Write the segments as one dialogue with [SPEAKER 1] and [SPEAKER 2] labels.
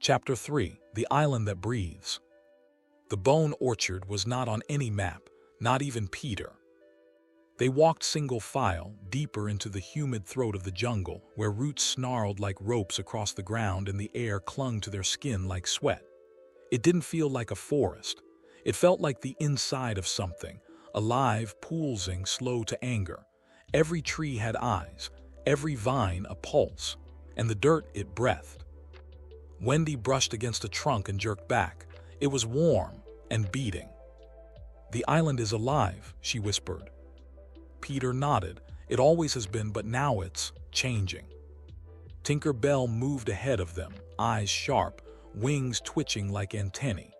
[SPEAKER 1] Chapter 3: The Island That Breathes. The Bone Orchard was not on any map, not even Peter. They walked single file, deeper into the humid throat of the jungle, where roots snarled like ropes across the ground and the air clung to their skin like sweat. It didn't feel like a forest. It felt like the inside of something, alive, pulsing, slow to anger. Every tree had eyes, every vine a pulse, and the dirt it breathed. Wendy brushed against a trunk and jerked back. It was warm and beating. "The island is alive," she whispered. Peter nodded. "It always has been, but now it's changing." Tinker Bell moved ahead of them, eyes sharp, wings twitching like antennae.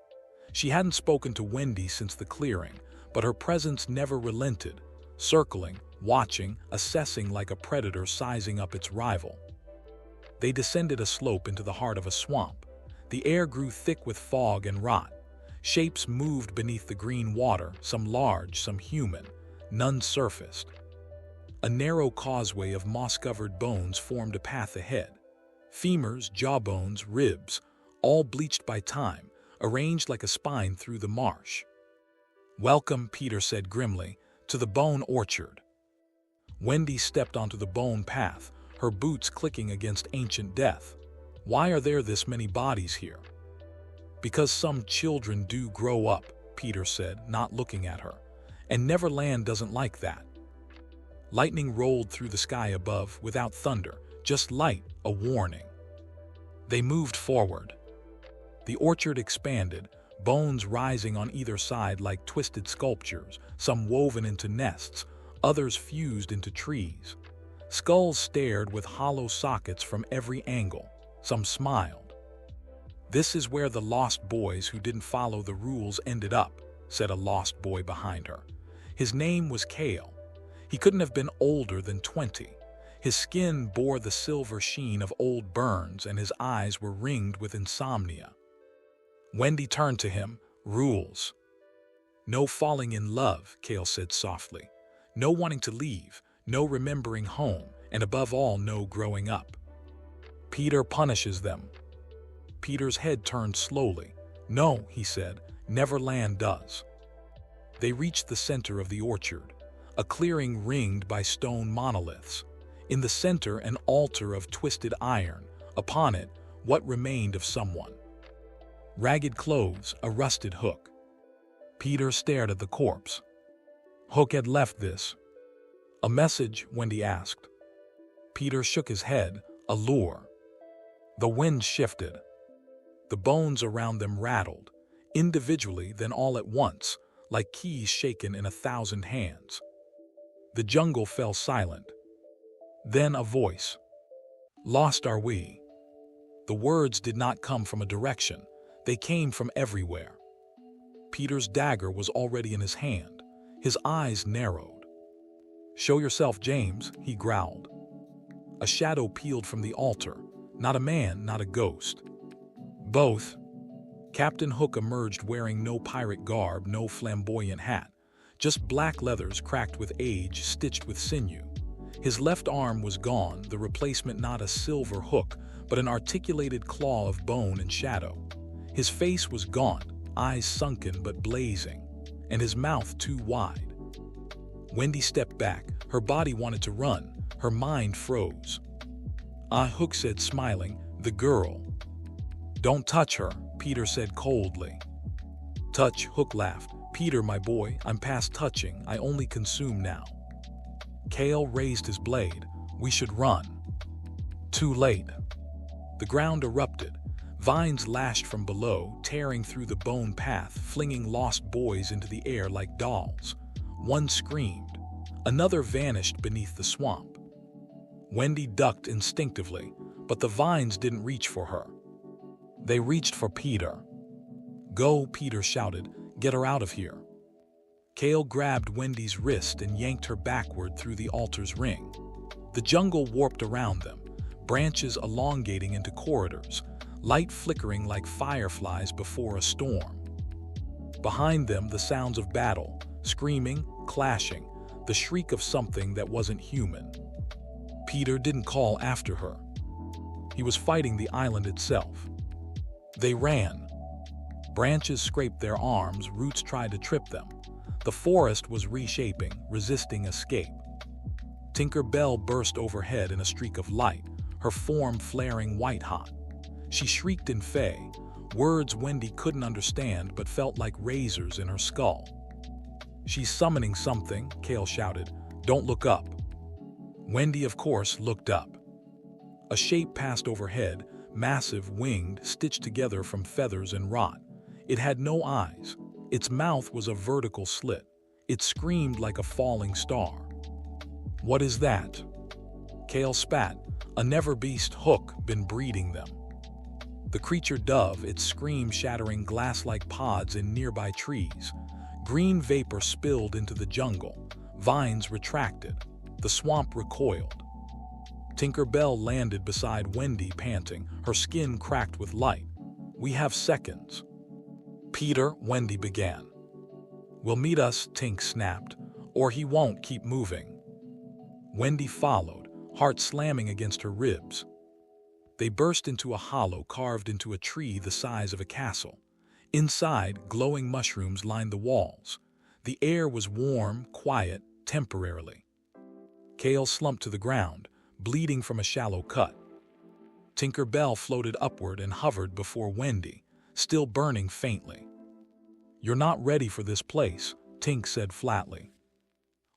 [SPEAKER 1] She hadn't spoken to Wendy since the clearing, but her presence never relented, circling, watching, assessing like a predator sizing up its rival. They descended a slope into the heart of a swamp. The air grew thick with fog and rot. Shapes moved beneath the green water, some large, some human. None surfaced. A narrow causeway of moss-covered bones formed a path ahead. Femurs, jawbones, ribs, all bleached by time, arranged like a spine through the marsh. "Welcome," Peter said grimly, "to the Bone Orchard." Wendy stepped onto the bone path, her boots clicking against ancient death. "Why are there this many bodies here?" "Because some children do grow up," Peter said, not looking at her. "And Neverland doesn't like that." Lightning rolled through the sky above, without thunder, just light, a warning. They moved forward. The orchard expanded, bones rising on either side like twisted sculptures, some woven into nests, others fused into trees. Skulls stared with hollow sockets from every angle. Some smiled. "This is where the lost boys who didn't follow the rules ended up," said a lost boy behind her. His name was Kale. He couldn't have been older than 20. His skin bore the silver sheen of old burns and his eyes were ringed with insomnia. Wendy turned to him. "Rules. No falling in love," Kale said softly. "No wanting to leave. No remembering home, and above all, no growing up. Peter punishes them." Peter's head turned slowly. "No," he said, "Neverland does." They reached the center of the orchard, a clearing ringed by stone monoliths. In the center, an altar of twisted iron. Upon it, what remained of someone. Ragged clothes, a rusted hook. Peter stared at the corpse. Hook had left this. "A message?" Wendy asked. Peter shook his head. "A lure." The wind shifted. The bones around them rattled, individually then all at once, like keys shaken in 1,000 hands. The jungle fell silent. Then a voice. "Lost are we." The words did not come from a direction. They came from everywhere. Peter's dagger was already in his hand. His eyes narrowed. "Show yourself, James," he growled. A shadow peeled from the altar. Not a man, not a ghost. Both. Captain Hook emerged wearing no pirate garb, no flamboyant hat. Just black leathers cracked with age, stitched with sinew. His left arm was gone, the replacement not a silver hook, but an articulated claw of bone and shadow. His face was gaunt, eyes sunken but blazing, and his mouth too wide. Wendy stepped back. Her body wanted to run. Her mind froze. Hook said, smiling, "The girl." "Don't touch her," Peter said coldly. "Touch," Hook laughed. "Peter, my boy, I'm past touching. I only consume now." Kale raised his blade. "We should run." Too late. The ground erupted. Vines lashed from below, tearing through the bone path, flinging lost boys into the air like dolls. One screamed. Another vanished beneath the swamp. Wendy ducked instinctively, but the vines didn't reach for her. They reached for Peter. "Go," Peter shouted. "Get her out of here." Kale grabbed Wendy's wrist and yanked her backward through the altar's ring. The jungle warped around them, branches elongating into corridors, light flickering like fireflies before a storm. Behind them, the sounds of battle, screaming, clashing, the shriek of something that wasn't human. Peter didn't call after her. He was fighting the island itself. They ran. Branches scraped their arms, roots tried to trip them. The forest was reshaping, resisting escape. Tinker Bell burst overhead in a streak of light, her form flaring white-hot. She shrieked in Fey, words Wendy couldn't understand but felt like razors in her skull. "She's summoning something," Cale shouted. "Don't look up." Wendy, of course, looked up. A shape passed overhead, massive, winged, stitched together from feathers and rot. It had no eyes. Its mouth was a vertical slit. It screamed like a falling star. "What is that?" Cale spat. A never-beast hook been breeding them. The creature dove, its scream shattering glass-like pods in nearby trees. Green vapor spilled into the jungle. Vines retracted. The swamp recoiled. Tinker Bell landed beside Wendy, panting, her skin cracked with light. "We have seconds." "Peter," Wendy began. "Will meet us," Tink snapped, "or he won't keep moving." Wendy followed, heart slamming against her ribs. They burst into a hollow carved into a tree the size of a castle. Inside, glowing mushrooms lined the walls. The air was warm, quiet, temporarily. Cale slumped to the ground, bleeding from a shallow cut. Tinker Bell floated upward and hovered before Wendy, still burning faintly. "You're not ready for this place," Tink said flatly.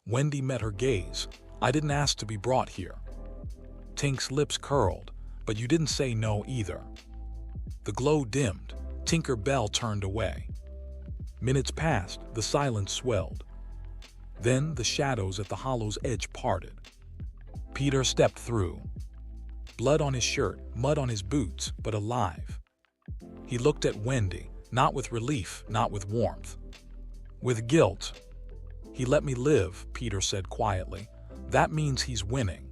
[SPEAKER 1] Wendy met her gaze. "I didn't ask to be brought here." Tink's lips curled. "But you didn't say no either." The glow dimmed. Tinker Bell turned away. Minutes passed, the silence swelled. Then the shadows at the hollow's edge parted. Peter stepped through. Blood on his shirt, mud on his boots, but alive. He looked at Wendy, not with relief, not with warmth. With guilt. "He let me live," Peter said quietly. "That means he's winning."